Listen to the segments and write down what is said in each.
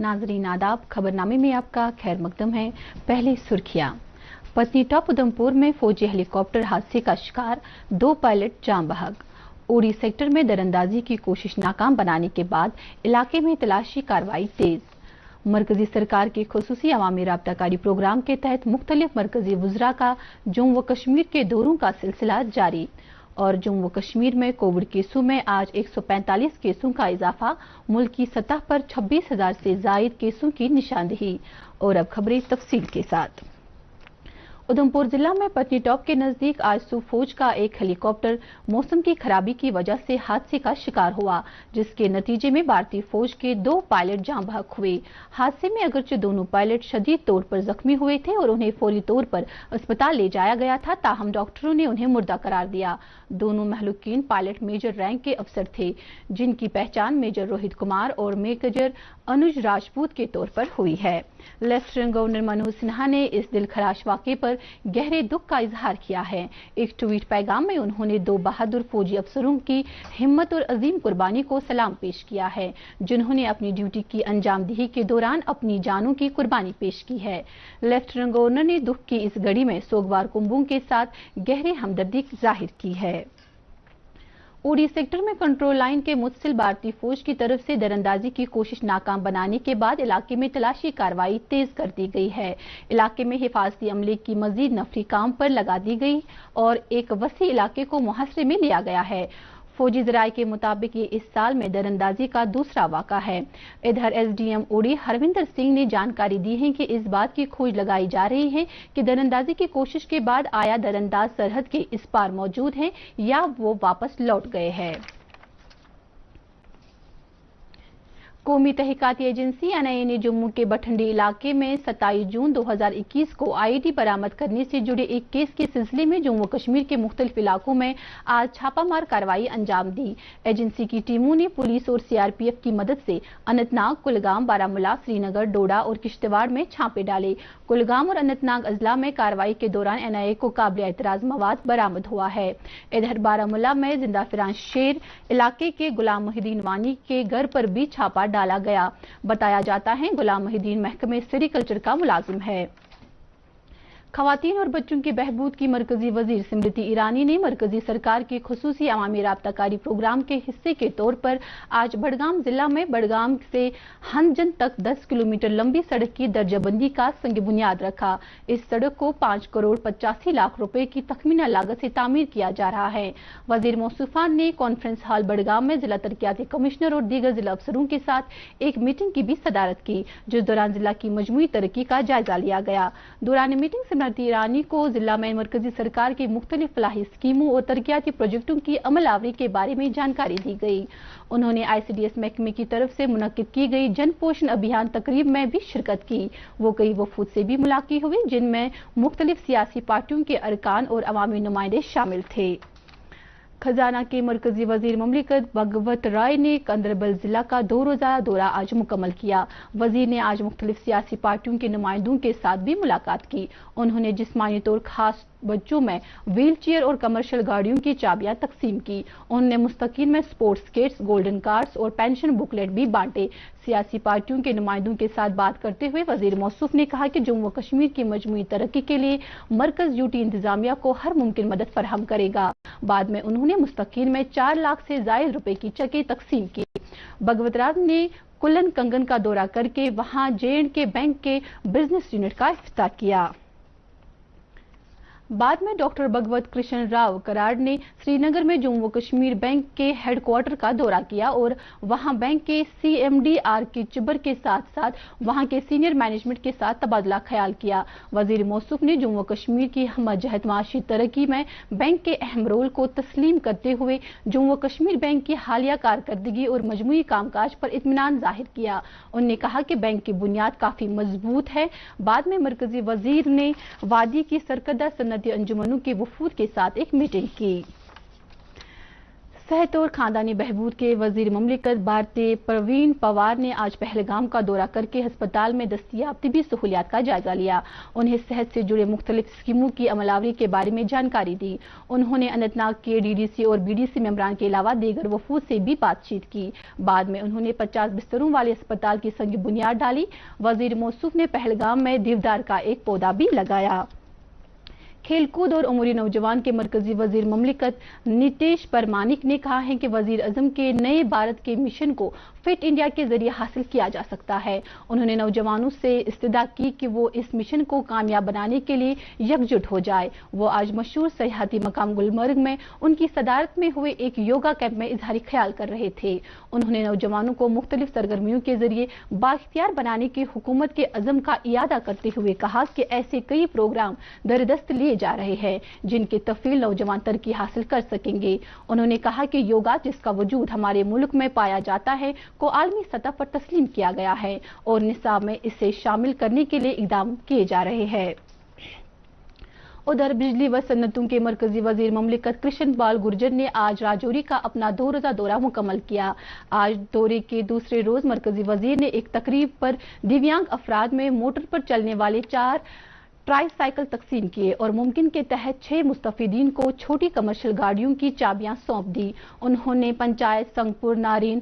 नाजरीन आदाब, खबरनामे में आपका खैर मकदम है। पहली सुर्खियां। पत्नीटॉप उधमपुर में फौजी हेलीकॉप्टर हादसे का शिकार, 2 पायलट जान बहक। उड़ी सेक्टर में दरअंदाजी की कोशिश नाकाम बनाने के बाद इलाके में तलाशी कार्रवाई तेज। मरकजी सरकार के खुसूसी अवामी राब्ताकारी प्रोग्राम के तहत मुख्तलिफ मरकजी वुज़रा का जम्मू व कश्मीर के दौरों का सिलसिला जारी। और जम्मू व कश्मीर में कोविड केसों में आज 145 केसों का इजाफा, मुल्क की सतह पर 26,000 से जायद केसों की निशानदेही। और अब खबरें तफसील के साथ। उधमपुर जिला में पत्नीटॉप के नजदीक आज सुबह फौज का एक हेलीकॉप्टर मौसम की खराबी की वजह से हादसे का शिकार हुआ, जिसके नतीजे में भारतीय फौज के 2 पायलट जान बहक हुए। हादसे में अगरचे दोनों पायलट शदीद तौर पर जख्मी हुए थे और उन्हें फौरी तौर पर अस्पताल ले जाया गया था, ताहम डॉक्टरों ने उन्हें मुर्दा करार दिया। दोनों महलूकीन पायलट मेजर रैंक के अफसर थे, जिनकी पहचान मेजर रोहित कुमार और मेजर अनुज राजपूत के तौर पर हुई है। लेफ्टिनेंट गवर्नर मनोज सिन्हा ने इस दिलखराश वाक़े पर गहरे दुख का इजहार किया है। एक ट्वीट पैगाम में उन्होंने 2 बहादुर फौजी अफसरों की हिम्मत और अजीम कुर्बानी को सलाम पेश किया है, जिन्होंने अपनी ड्यूटी की अंजामदही के दौरान अपनी जानों की कुर्बानी पेश की है। लेफ्टिनेंट गवर्नर ने दुख की इस घड़ी में सोगवार कुंबों के साथ गहरे हमदर्दी जाहिर की है। उड़ी सेक्टर में कंट्रोल लाइन के मुतसिल भारतीय फौज की तरफ से दरअंदाजी की कोशिश नाकाम बनाने के बाद इलाके में तलाशी कार्रवाई तेज कर दी गई है। इलाके में हिफाजती अमले की मजीद नफरी काम पर लगा दी गई और एक वसी इलाके को मुहासरे में लिया गया है। फौजी ज़राए के मुताबिक ये इस साल में दरअंदाजी का दूसरा वाक़ा है। इधर एसडीएम उड़ी हरविंदर सिंह ने जानकारी दी है कि इस बात की खोज लगाई जा रही है कि दरअंदाजी की कोशिश के बाद आया दरअंदाज सरहद के इस पार मौजूद हैं या वो वापस लौट गए हैं। कौमी तहकीकाती एजेंसी एनआईए ने जम्मू के बठंडी इलाके में 27 जून 2021 को आईईडी बरामद करने से जुड़े एक केस के सिलसिले में जम्मू कश्मीर के मुख्तलिफ इलाकों में आज छापामार कार्रवाई अंजाम दी। एजेंसी की टीमों ने पुलिस और सीआरपीएफ की मदद से अनंतनाग, कुलगाम, बारामूला, श्रीनगर, डोडा और किश्तवाड़ में छापे डाले। कुलगाम और अनंतनाग अजला में कार्रवाई के दौरान एनआईए को काबिल एतराज मवाद बरामद हुआ है। इधर बारामूला में जिंदा फिरान शेर इलाके के गुलाम मोहिद्दीन वानी के घर पर भी छापा डाला गया। बताया जाता है गुलाम मोहिद्दीन महकमे सेरीकल्चर का मुलाजिम है। खवातीन और बच्चों की बहबूद की मरकजी वजीर स्मृति ईरानी ने मरकजी सरकार के खुसूसी अवामी राब्ताकारी प्रोग्राम के हिस्से के तौर पर आज बड़गाम जिला में बड़गाम से हंजन तक 10 किलोमीटर लंबी सड़क की दर्जाबंदी का संग बुनियाद रखा। इस सड़क को 5 करोड़ 85 लाख रुपए की तखमीना लागत से तामीर किया जा रहा है। वजीर मौसूफान ने कॉन्फ्रेंस हॉल बड़गाम में जिला तरक्याती कमिश्नर और दीगर जिला अफसरों के साथ एक मीटिंग की भी सदारत की, जिस दौरान जिला की मजमूई तरक्की का जायजा लिया गया। दौरान मीटिंग स्मृति ईरानी को जिला में मरकजी सरकार की मुख्तलिफ फलाही स्कीमों और तरक्याती प्रोजेक्टों की अमलावरी के बारे में जानकारी दी गई। उन्होंने आईसीडीएस महकमे की तरफ से मुनक्किद की गई जन पोषण अभियान तकरीब में भी शिरकत की। वो कई वफूद से भी मुलाकात हुई, जिनमें मुख्तलिफ सियासी पार्टियों के अरकान और अवामी नुमाइंदे शामिल थे। खजाना के मरकजी वजीर ममलिकत भगवत राय ने गांदरबल जिला का 2 रोज़ा दौरा आज मुकम्मल किया। वजीर ने आज मुख्तलिफ सियासी पार्टियों के नुमाइंदों के साथ भी मुलाकात की। उन्होंने जिस्मानी तौर खास बच्चों में व्हील चेयर और कमर्शियल गाड़ियों की चाबियां तकसीम की। उन्होंने मुस्तकीन में स्पोर्ट्स किट्स, गोल्डन कार्ड्स और पेंशन बुकलेट भी बांटे। सियासी पार्टियों के नुमाइंदों के साथ बात करते हुए वजीर मौसूफ ने कहा कि जम्मू कश्मीर की मजमूई तरक्की के लिए मरकज यूटी इंतजामिया को हर मुमकिन मदद फराहम करेगा। बाद में उन्होंने मुस्तकीन में 4 लाख से जायद रुपए की चेकें तकसीम की। भगवत राज ने कुल्लन कंगन का दौरा करके वहां J&K बैंक के बिजनेस यूनिट का इफ्तिताह किया। बाद में डॉक्टर भगवत कृष्ण राव कराड़ ने श्रीनगर में जम्मू कश्मीर बैंक के हेडक्वार्टर का दौरा किया और वहां बैंक के CMD RK चिबर के साथ साथ वहां के सीनियर मैनेजमेंट के साथ तबादला ख्याल किया। वजीर मौसूफ ने जम्मू कश्मीर की हमजहत माशी तरक्की में बैंक के अहम रोल को तस्लीम करते हुए जम्मू कश्मीर बैंक की हालिया कारकर्दगी और मजमूई कामकाज पर इत्मीनान जाहिर किया। उन्होंने कहा कि बैंक की बुनियाद काफी मजबूत है। बाद में मरकजी वजीर ने वादी की सरकर्दा अंजुमनों के वफूद के साथ एक मीटिंग की। صحت اور خاندانی بہبود کے وزیر مملکت بھارتی پروین پوار نے آج پہلگام کا دورہ کر کے ہسپتال میں دستیاب طبی سہولیات کا جائزہ لیا۔ انہیں صحت سے جڑے مختلف اسکیموں کی عمل آوری کے بارے میں جانکاری دی۔ انہوں نے اننت ناگ کے ڈی ڈی سی اور بی ڈی سی ممبران کے علاوہ دیگر وفود سے بھی بات چیت کی۔ بعد میں انہوں نے 50 بستروں والے ہسپتال کی سنگ بنیاد ڈالی۔ وزیر موصوف نے پہلگام میں دیودار کا ایک پودا بھی لگایا۔ کھیل کود اور امور نوجوان کے مرکزی وزیر مملکت نتیش پرمانک نے کہا ہے کہ وزیر اعظم کے نئے بھارت کے مشن کو فٹ انڈیا کے ذریعے حاصل کیا جا سکتا ہے۔ انہوں نے نوجوانوں سے استدعا کی کہ وہ اس مشن کو کامیاب بنانے کے لیے یکجٹ ہو جائے۔ وہ آج مشہور سیاحتی مقام گلمرگ میں ان کی صدارت میں ہوئے ایک یوگا کیمپ میں اظہار خیال کر رہے تھے۔ انہوں نے نوجوانوں کو مختلف سرگرمیوں کے ذریعے بااختیار بنانے کی حکومت کے عزم کا اعادہ کرتے ہوئے کہا کہ ایسے کئی پروگرام دردست لیے جا رہے ہیں جن کے تفعیل نوجوان ترقی حاصل کر سکیں گے۔ انہوں نے کہا کہ یوگا جس کا وجود ہمارے ملک میں پایا جاتا ہے کو عالمی سطح پر تسلیم کیا گیا ہے اور نصاب میں اسے شامل کرنے کے لیے اقدام کیے جا رہے ہیں۔ ادھر بجلی و صنعتوں کے مرکزی وزیر مملکت کرشن پال گرجر نے آج راجوری کا اپنا 2 روزہ دورہ مکمل کیا۔ آج دورے کے دوسرے روز مرکزی وزیر نے ایک تقریب پر دیویانگ افراد میں موٹر پر چلنے والے 4 ٹرائی سائیکل تقسیم کیے اور ممکن کے تحت 6 مستفیدین کو چھوٹی کمرشل گاڑیوں کی چابیاں سونپ دی۔ انہوں نے پنچایت سنگ پور نارین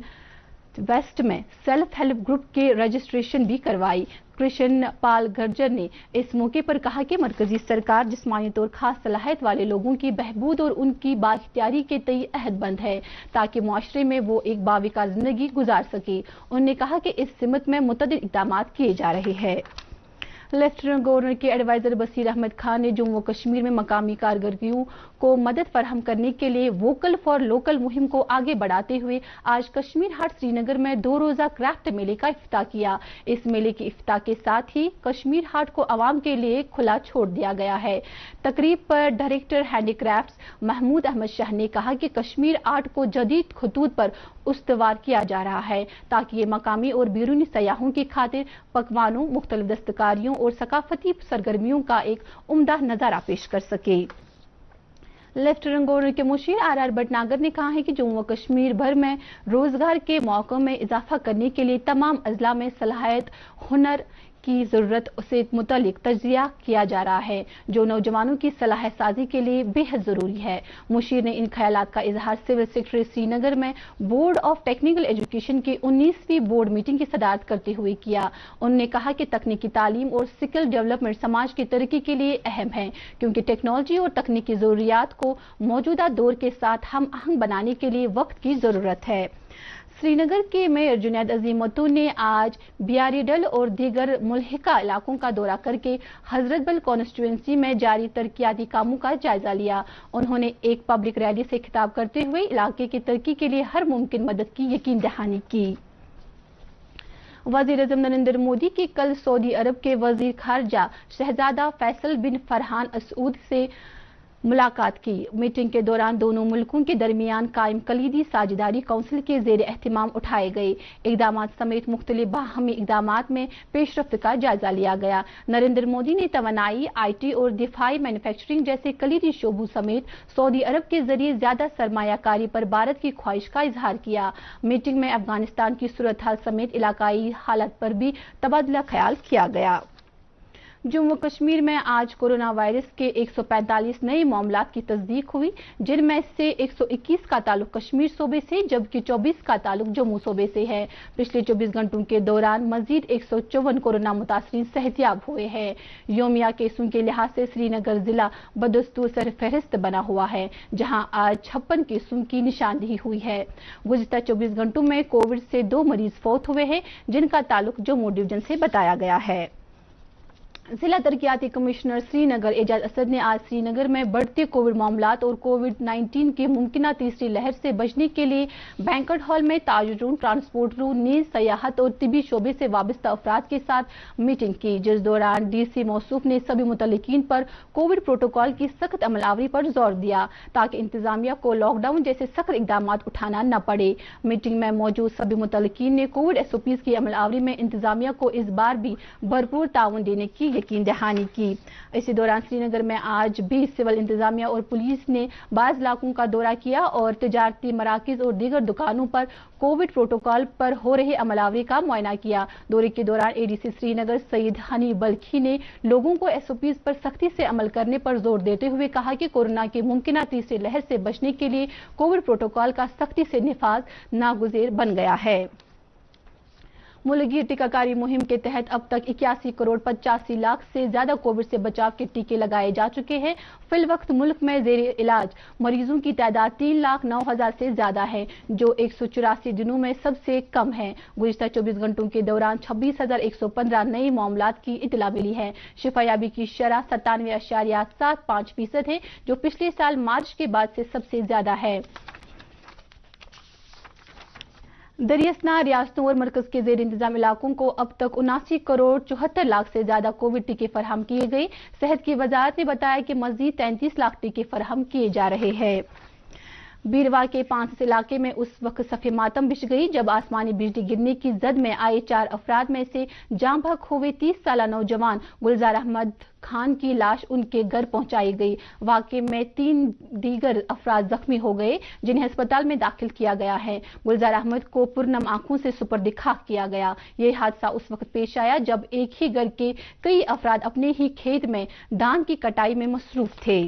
ویسٹ میں سیلف ہیلپ گروپ کے رجسٹریشن بھی کروائی۔ کرشن پال گرجر نے اس موقع پر کہا کہ مرکزی سرکار جسمانی طور خاص صلاحیت والے لوگوں کی بہبود اور ان کی بااختیاری کے تئیں عہد بند ہے تاکہ معاشرے میں وہ ایک باوقار زندگی گزار سکے۔ انہوں نے کہا کہ اس سمت میں متعدد اقدامات کیے جا رہے ہیں۔ لیفٹیننٹ گورنر کے ایڈوائزر بصیر احمد خان نے جموں و کشمیر میں مقامی کارکنوں کو مدد فراہم کرنے کے لیے ووکل فار لوکل مہم کو آگے بڑھاتے ہوئے آج کشمیر ہاٹ سری نگر میں 2 روزہ کرافٹ میلے کا افتتاح کیا۔ اس میلے کے افتتاح کے ساتھ ہی کشمیر ہاٹ کو عوام کے لیے کھلا چھوڑ دیا گیا ہے۔ تقریب پر director handicrafts Mahmood Ahmad Shah نے کہا کہ کشمیر آرٹ کو جدید خطوط پر استوار کیا جا رہا ہے تاکہ یہ مقامی اور بیرونی سیاحوں کی خاطر پکوانوں، مختلف دستکاریوں اور ثقافتی سرگرمیوں کا ایک عمدہ نظارہ پیش کر سکے۔ لیفٹیننٹ گورنر کے مشیر آر آر بھٹناگر نے کہا ہے کہ جموں و کشمیر بھر میں روزگار کے مواقع میں اضافہ کرنے کے لیے تمام اضلاع میں صلاحیت ہنر کی ضرورت سے متعلق تجزیہ کیا جا رہا ہے جو نوجوانوں کی صلاحیت سازی کے لیے بے حد ضروری ہے۔ مشیر نے ان خیالات کا اظہار سول سیکرٹری سری نگر میں بورڈ آف ٹیکنیکل ایجوکیشن کی 19ویں بورڈ میٹنگ کی صدارت کرتے ہوئے کیا۔ انہوں نے کہا کہ تکنیکی تعلیم اور سکل ڈیولپمنٹ سماج کی ترقی کے لیے اہم ہے کیونکہ ٹیکنالوجی اور تکنیکی ضروریات کو موجودہ دور کے ساتھ ہم آہنگ بنانے کے لیے وقت کی ضرورت ہے۔ سری نگر کے میئر جنید عظیم متو نے آج بیاری ڈل اور دیگر ملحقہ علاقوں کا دورہ کر کے حضرت بل کانسٹیچوئنسی میں جاری ترقیاتی کاموں کا جائزہ لیا۔ انہوں نے ایک پبلک ریلی سے خطاب کرتے ہوئے علاقے کی ترقی کے لیے ہر ممکن مدد کی یقین دہانی کی۔ وزیر اعظم نریندر مودی کی کل سعودی عرب کے وزیر خارجہ شہزادہ فیصل بن فرحان السعود سے ملاقات کی۔ میٹنگ کے دوران دونوں ملکوں کے درمیان قائم کلیدی ساجھیداری کونسل کے زیر اہتمام اٹھائے گئے اقدامات سمیت مختلف باہمی اقدامات میں پیش رفت کا جائزہ لیا گیا۔ نریندر مودی نے توانائی، آئی ٹی اور دفاعی مینوفیکچرنگ جیسے کلیدی شعبوں سمیت سعودی عرب کے ذریعے زیادہ سرمایہ کاری پر بھارت کی خواہش کا اظہار کیا۔ میٹنگ میں افغانستان کی صورتحال سمیت علاقائی حالات پر بھی تبادلہ خیال کیا گیا۔ جموں و کشمیر میں آج کورونا وائرس کے 145 نئے معاملات کی تصدیق ہوئی جن میں سے 121 کا تعلق کشمیر صوبے سے جبکہ 24 کا تعلق جموں صوبے سے ہے۔ پچھلے 24 گھنٹوں کے دوران مزید 154 کورونا متاثرین صحت یاب ہوئے ہیں۔ یومیہ کیسوں کے لحاظ سے سری نگر ضلع بدستور سرفہرست بنا ہوا ہے جہاں آج 56 کیسوں کی نشاندہی ہوئی ہے۔ گزشتہ 24 گھنٹوں میں کووڈ سے 2 مریض فوت ہوئے ہیں جن کا تعلق جموں ڈویژن سے بتایا گیا ہے۔ ضلع ترقیاتی کمشنر سری نگر اعجاز اسد نے آج سری نگر میں بڑھتے کووڈ معاملات اور کووڈ-19 کی ممکنہ تیسری لہر سے بچنے کے لیے بینکٹ ہال میں تاجروں، ٹرانسپورٹروں، نیز سیاحت اور طبی شعبے سے وابستہ افراد کے ساتھ میٹنگ کی جس دوران ڈی سی موصوف نے سبھی متعلقین پر کووڈ پروٹوکول کی سخت عمل آوری پر زور دیا تاکہ انتظامیہ کو لاک ڈاؤن جیسے سخت اقدامات اٹھانا نہ پڑے۔ میٹنگ میں موجود سبھی متعلقین نے کووڈ SOPs کی عمل آوری میں انتظامیہ کو اس بار بھی بھرپور تعاون دینے کی यकीन दहानी की। इसी दौरान श्रीनगर में आज भी सिविल इंतजामिया और पुलिस ने बाज़ इलाकों का दौरा किया और तिजारती मराकिज और दीगर दुकानों पर कोविड प्रोटोकॉल पर हो रहे अमलावरी का मुआयना किया। दौरे के दौरान एडीसी श्रीनगर सईद हनी बल्खी ने लोगों को SOPs पर सख्ती से अमल करने पर जोर देते हुए कहा कि कोरोना की मुमकिन तीसरी लहर से बचने के लिए कोविड प्रोटोकॉल का सख्ती से निफाज नागुज़ेर बन गया है। मुल्की टीकाकारी मुहिम के तहत अब तक 81 करोड़ 85 लाख से ज्यादा कोविड से बचाव के टीके लगाए जा चुके हैं। फिल वक्त मुल्क में जेर इलाज मरीजों की तादाद 3,09,000 से ज्यादा है, जो 184 दिनों में सबसे कम है। गुज़िश्ता 24 घंटों के दौरान 26,115 नए मामलात की इतला मिली है। शिफायाबी की शरह 97.75% है, जो पिछले साल मार्च के बाद से सबसे ज्यादा है। दरियासना रियासतों और मरकज के जेर इंतजाम इलाकों को अब तक 79 करोड़ 74 लाख से ज्यादा कोविड टीके फराहम किए गए। सेहत की वजारत ने बताया कि मजीद 33 लाख टीके फराहम किए जा रहे हैं। बीरवार के 5 इलाके में उस वक्त सफ़े मातम बिछ गई जब आसमानी बिजली गिरने की जद में आए 4 अफराद में से जाँ बहक हुए 30 साला नौजवान गुलजार अहमद खान की लाश उनके घर पहुंचाई गई। वाक़े में 3 दीगर अफराद जख्मी हो गए, जिन्हें अस्पताल में दाखिल किया गया है। गुलजार अहमद को पुरनम आंखों से सुपर्द खाक किया गया। ये हादसा उस वक्त पेश आया जब एक ही घर के कई अफराद अपने ही खेत में धान की कटाई में मसरूफ थे।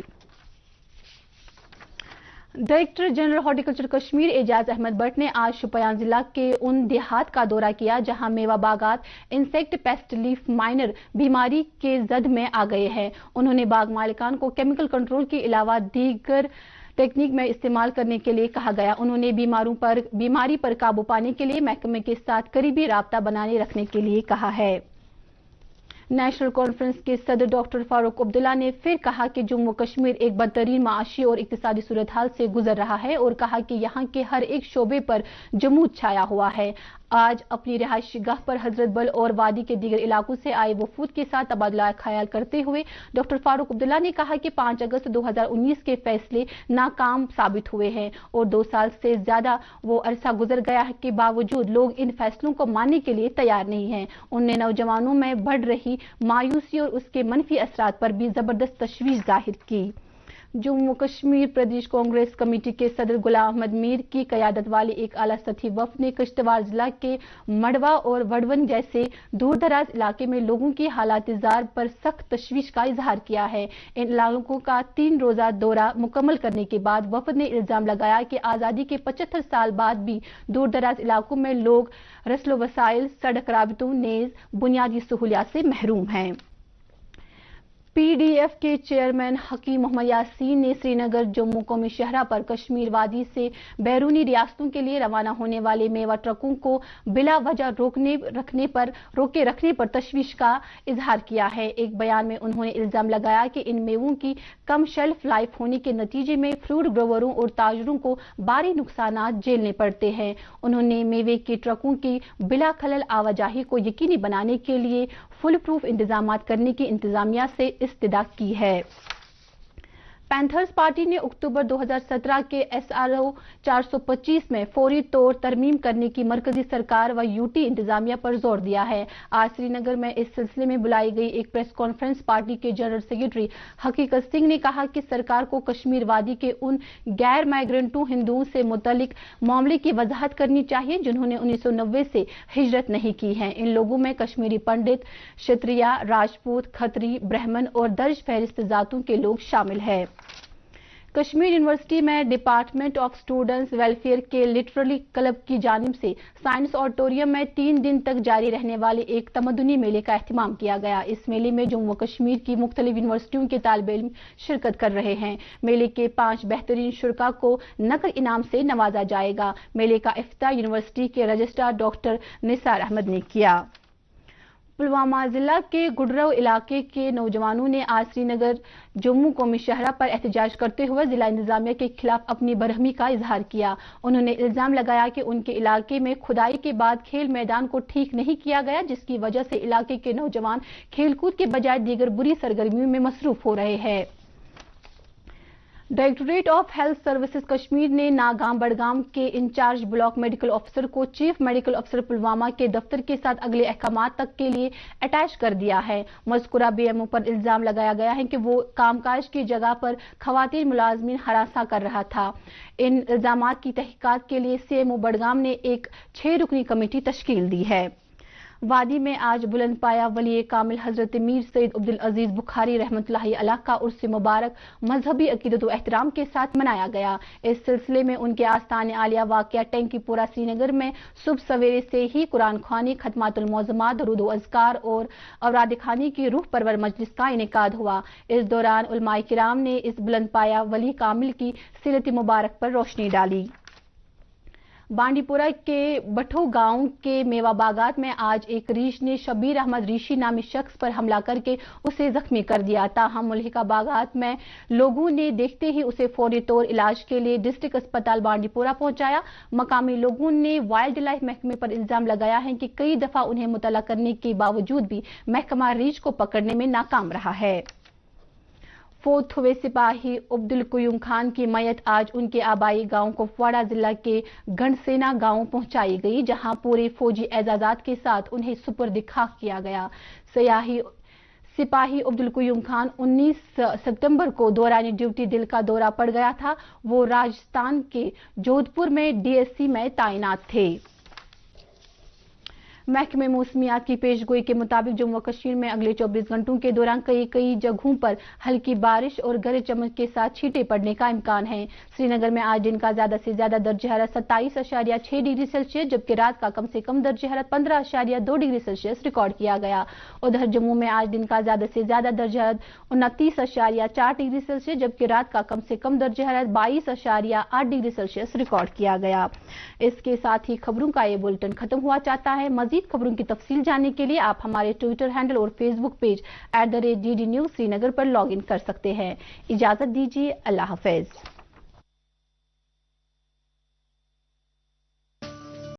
Director general horticulture Kashmir Ejaz Ahmad Bhat ने आज शुपियां जिला के उन देहात का दौरा किया जहां मेवा बागात इंसेक्ट पेस्ट लीफ माइनर बीमारी के जद में आ गए हैं। उन्होंने बाग मालिकान को केमिकल कंट्रोल के अलावा दीगर टेक्निक में इस्तेमाल करने के लिए कहा गया। उन्होंने बीमारी पर काबू पाने के लिए महकमे के साथ करीबी राब्ता बनाए रखने के लिए कहा है। नेशनल कॉन्फ्रेंस के सदर डॉक्टर फारूक अब्दुल्ला ने फिर कहा कि जम्मू कश्मीर एक बदतरीन माशी और इक्तिसादी सूरत हाल से गुजर रहा है और कहा कि यहाँ के हर एक शोबे पर जमूद छाया हुआ है। आज अपनी रिहायशी गाह पर हजरत बल और वादी के दीगर इलाकों से आए वफूद के साथ तबादला ख्याल करते हुए डॉक्टर फारूक अब्दुल्ला ने कहा कि 5 अगस्त 2019 के फैसले नाकाम साबित हुए हैं और 2 साल से ज्यादा वो अरसा गुजर गया है के बावजूद लोग इन फैसलों को मानने के लिए तैयार नहीं हैं। उन्होंने नौजवानों में बढ़ रही मायूसी और उसके मनफी असरात पर भी जबरदस्त तशवीश जाहिर की। जम्मू कश्मीर प्रदेश कांग्रेस कमेटी के सदर गुलाम अहमद मीर की क़यादत वाली एक आला सतही वफ़द ने किश्तवाड़ जिला के मड़वा और वडवन जैसे दूर दराज इलाके में लोगों की हालात जार पर सख्त तशवीश का इजहार किया है। इन इलाकों का 3 रोज़ा दौरा मुकम्मल करने के बाद वफ़द ने इल्जाम लगाया कि आज़ादी के 75 साल बाद भी दूर दराज इलाकों में लोग रस्लो वसाइल, सड़क राबितों, नेज़ बुनियादी सहूलियात से महरूम हैं। PDF के चेयरमैन हकीम मोहम्मद यासीन ने श्रीनगर जम्मू कौमी शहरा पर कश्मीर वादी से बैरूनी रियासतों के लिए रवाना होने वाले मेवा ट्रकों को बिला वजह रोके रखने पर तशवीश का इजहार किया है। एक बयान में उन्होंने इल्जाम लगाया कि इन मेवों की कम शेल्फ लाइफ होने के नतीजे में फ्रूट ग्रोवरों और ताजरों को भारी नुकसानात झेलने पड़ते हैं। उन्होंने मेवे के ट्रकों की बिला खलल आवाजाही को यकीनी बनाने के लिए फुल प्रूफ इंतजाम करने की इंतजामिया से इस्तदा की है। पैंथर्स पार्टी ने अक्टूबर 2017 के SRO 425 में फौरी तौर तरमीम करने की मरकजी सरकार व UT इंतजामिया पर जोर दिया है। आज श्रीनगर में इस सिलसिले में बुलाई गई एक प्रेस कॉन्फ्रेंस पार्टी के जनरल सेक्रेटरी हकीकत सिंह ने कहा कि सरकार को कश्मीर वादी के उन गैर माइग्रेंटों हिंदुओं से मुतल्लिक मामले की वजाहत करनी चाहिए जिन्होंने 1990 से हिजरत नहीं की है। इन लोगों में कश्मीरी पंडित, क्षत्रिय, राजपूत, खत्री, ब्राह्मण और दर्ज फहरिस्त जातों के लोग शामिल हैं। कश्मीर यूनिवर्सिटी में डिपार्टमेंट ऑफ स्टूडेंट्स वेलफेयर के लिटरेरी क्लब की जानिब से साइंस ऑडिटोरियम में 3 दिन तक जारी रहने वाले एक तमद्दुनी मेले का एहतमाम किया गया। इस मेले में जम्मू कश्मीर की मुख्तलिफ यूनिवर्सिटियों के तालिब इल्म शिरकत कर रहे हैं। मेले के 5 बेहतरीन शुरका को नकद इनाम से नवाजा जाएगा। मेले का इफ्तिताह यूनिवर्सिटी के रजिस्ट्रार डॉक्टर निसार अहमद ने किया। पुलवामा जिला के गुडरव इलाके के नौजवानों ने आज श्रीनगर जम्मू कौमी शहरा पर एहतजाज करते हुए जिला इंतजामिया के खिलाफ अपनी बरहमी का इजहार किया। उन्होंने इल्जाम लगाया कि उनके इलाके में खुदाई के बाद खेल मैदान को ठीक नहीं किया गया, जिसकी वजह से इलाके के नौजवान खेलकूद के बजाय दीगर बुरी सरगर्मियों में मसरूफ हो रहे हैं। Directorate of health services Kashmir ने नागाम बड़गाम के इंचार्ज ब्लॉक मेडिकल ऑफिसर को चीफ मेडिकल ऑफिसर पुलवामा के दफ्तर के साथ अगले अहकामात तक के लिए अटैच कर दिया है। मज़कूरा बीएमओ पर इल्जाम लगाया गया है कि वो कामकाज की जगह पर खवातीन मुलाजमीन हरासा कर रहा था। इन इल्जामात की तहकीकात के लिए सीएमओ बड़गाम ने एक 6 रुकनी कमेटी तश्कील दी है। वादी में आज बुलंद पाया वली कामिल हजरत मीर सैयद अब्दुल अजीज बुखारी रहमतुल्लाहि अलैह का उर्स मुबारक मजहबी अकीदत व एहतराम के साथ मनाया गया। इस सिलसिले में उनके आस्थान आलिया वाक़या टैंकीपुरा श्रीनगर में सुबह सवेरे से ही कुरान ख्वानी, खतमातुल मौज़मात, दरूद व अज़कार और औराद खानी की रूह परवर मजलिस का इनेकाद हुआ। इस दौरान उलमाए किराम ने इस बुलंद पाया वली कामिल की सीरत मुबारक पर रोशनी डाली। बांडीपुरा के बठो गांव के मेवा बागात में आज एक रीछ ने शबीर अहमद रीशी नामी शख्स पर हमला करके उसे जख्मी कर दिया। ताहम मुल्हिका बागात में लोगों ने देखते ही उसे फौरी तौर इलाज के लिए डिस्ट्रिक्ट अस्पताल बांडीपुरा पहुंचाया। मकामी लोगों ने वाइल्ड लाइफ महकमे पर इल्जाम लगाया है कि कई दफा उन्हें मुतला करने के बावजूद भी महकमा रीछ को पकड़ने में नाकाम रहा है। फोर्थ हुए सिपाही अब्दुल कुयूम खान की मैयत आज उनके आबाई गांव कुपवाड़ा जिला के घंडसेना गांव पहुंचाई गई, जहां पूरे फौजी एजाजात के साथ उन्हें सुपुर्द खाक किया गया। सिपाही अब्दुल कुयूम खान 19 सितंबर को दौरान ड्यूटी दिल का दौरा पड़ गया था। वो राजस्थान के जोधपुर में डीएससी में तैनात थे। महकमे मौसमियात की पेशगोई के मुताबिक जम्मू व कश्मीर में अगले 24 घंटों के दौरान कई जगहों पर हल्की बारिश और गरज चमक के साथ छींटे पड़ने का इम्कान है। श्रीनगर में आज दिन का ज्यादा से ज्यादा दर्जा हरारत 27.6 डिग्री सेल्सियस जबकि रात का कम से कम दर्जा हरारत 15.2 डिग्री सेल्सियस रिकॉर्ड किया गया। उधर जम्मू में आज दिन का ज्यादा से ज्यादा दर्जा हरारत 29.4 डिग्री सेल्सियस जबकि रात का कम से कम दर्जा हरारत 22.8 डिग्री सेल्सियस रिकॉर्ड किया गया। इसके साथ ही खबरों का ये बुलेटिन खत्म हुआ चाहता है। मजीद खबरों की तफसील जानने के लिए आप हमारे ट्विटर हैंडल और Facebook page @DD News Srinagar पर लॉग इन कर सकते हैं। इजाजत दीजिए, अल्लाह हाफिज।